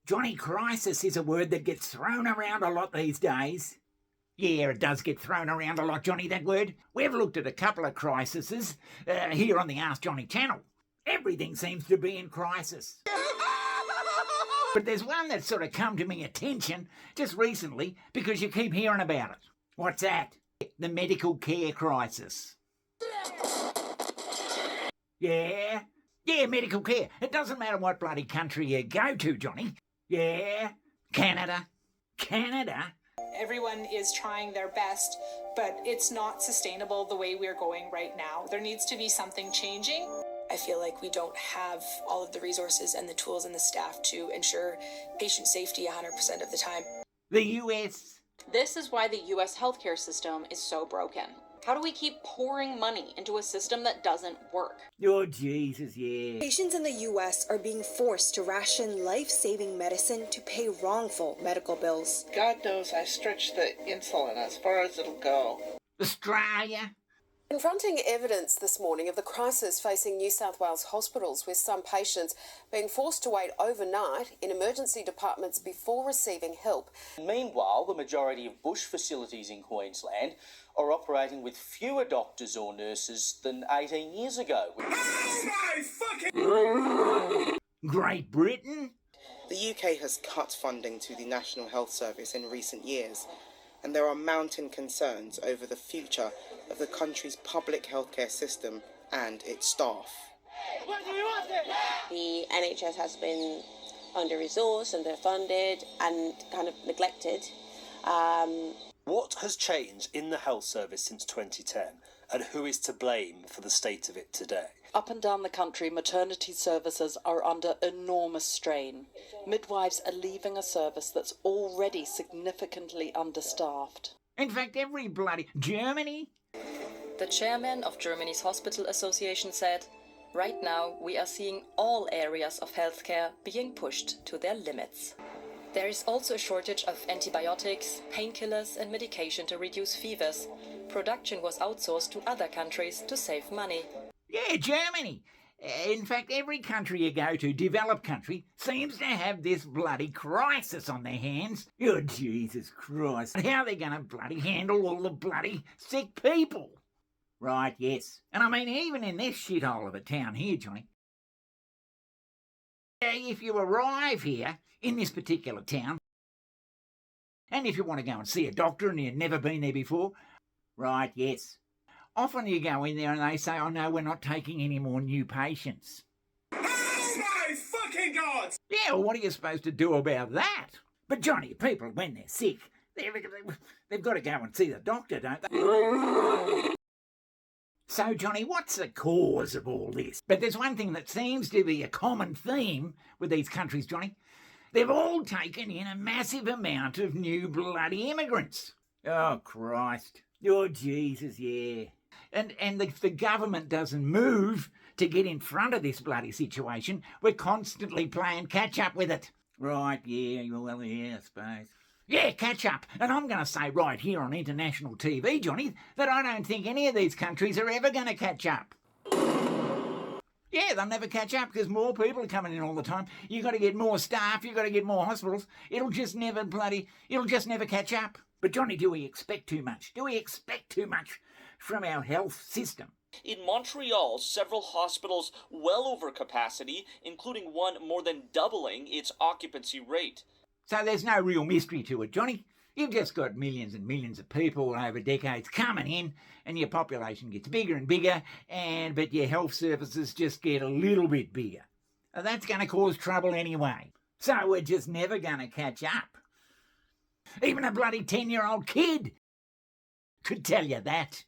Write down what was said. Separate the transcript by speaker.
Speaker 1: Johnny, crisis is a word that gets thrown around a lot these days. Yeah, it does get thrown around a lot, Johnny, that word. We've looked at a couple of crises here on the Ask Johnny channel. Everything seems to be in crisis. But there's one that's sort of come to my attention just recently because you keep hearing about it. What's that? The medical care crisis. Yeah, medical care. It doesn't matter what bloody country you go to, Johnny. Yeah, Canada.
Speaker 2: Everyone is trying their best, but it's not sustainable the way we're going right now. There needs to be something changing.
Speaker 3: I feel like we don't have all of the resources and the tools and the staff to ensure patient safety 100% of the time.
Speaker 1: The US.
Speaker 4: This is why the US healthcare system is so broken. How do we keep pouring money into a system that doesn't work?
Speaker 1: Oh, Jesus, yeah.
Speaker 5: Patients in the U.S. are being forced to ration life-saving medicine to pay wrongful medical bills.
Speaker 6: God knows I stretch the insulin as far as it'll go.
Speaker 1: Australia.
Speaker 7: Confronting evidence this morning of the crisis facing New South Wales hospitals, with some patients being forced to wait overnight in emergency departments before receiving help.
Speaker 8: Meanwhile, the majority of bush facilities in Queensland are operating with fewer doctors or nurses than 18 years ago.
Speaker 9: Oh my fucking...
Speaker 1: Great Britain.
Speaker 10: The UK has cut funding to the National Health Service in recent years, and there are mounting concerns over the future of the country's public healthcare system and its staff.
Speaker 11: The NHS has been under-resourced, underfunded and kind of neglected.
Speaker 12: What has changed in the health service since 2010, and who is to blame for the state of it today?
Speaker 13: Up and down the country, maternity services are under enormous strain. Midwives are leaving a service that's already significantly understaffed.
Speaker 1: In fact, every bloody... Germany?
Speaker 14: The chairman of Germany's Hospital Association said, "Right now we are seeing all areas of healthcare being pushed to their limits. There is also a shortage of antibiotics, painkillers and medication to reduce fevers. Production was outsourced to other countries to save money."
Speaker 1: Yeah, Germany. In fact, every country you go to, developed country, seems to have this bloody crisis on their hands. Oh, Jesus Christ. How are they going to bloody handle all the bloody sick people? Right, yes. And I mean, even in this shithole of a town here, Johnny, if you arrive here in this particular town, and if you want to go and see a doctor and you've never been there before, right, yes. Often you go in there and they say, "Oh no, we're not taking any more new patients."
Speaker 9: Oh my fucking God!
Speaker 1: Yeah, well, what are you supposed to do about that? But Johnny, people, when they're sick, they've got to go and see the doctor, don't they? So, Johnny, what's the cause of all this? But there's one thing that seems to be a common theme with these countries, Johnny. They've all taken in a massive amount of new bloody immigrants. Oh, Christ. Oh, Jesus, yeah. And if the government doesn't move to get in front of this bloody situation, we're constantly playing catch up with it. Right, yeah, well, yeah, I suppose. Yeah, catch up. And I'm going to say right here on international TV, Johnny, that I don't think any of these countries are ever going to catch up. Yeah, they'll never catch up because more people are coming in all the time. You've got to get more staff, you've got to get more hospitals. It'll just never catch up. But Johnny, do we expect too much? Do we expect too much from our health system?
Speaker 8: In Montreal, several hospitals well over capacity, including one more than doubling its occupancy rate.
Speaker 1: So there's no real mystery to it, Johnny. You've just got millions and millions of people over decades coming in, and your population gets bigger and bigger, but your health services just get a little bit bigger. Now, that's going to cause trouble anyway. So we're just never going to catch up. Even a bloody 10-year-old kid could tell you that.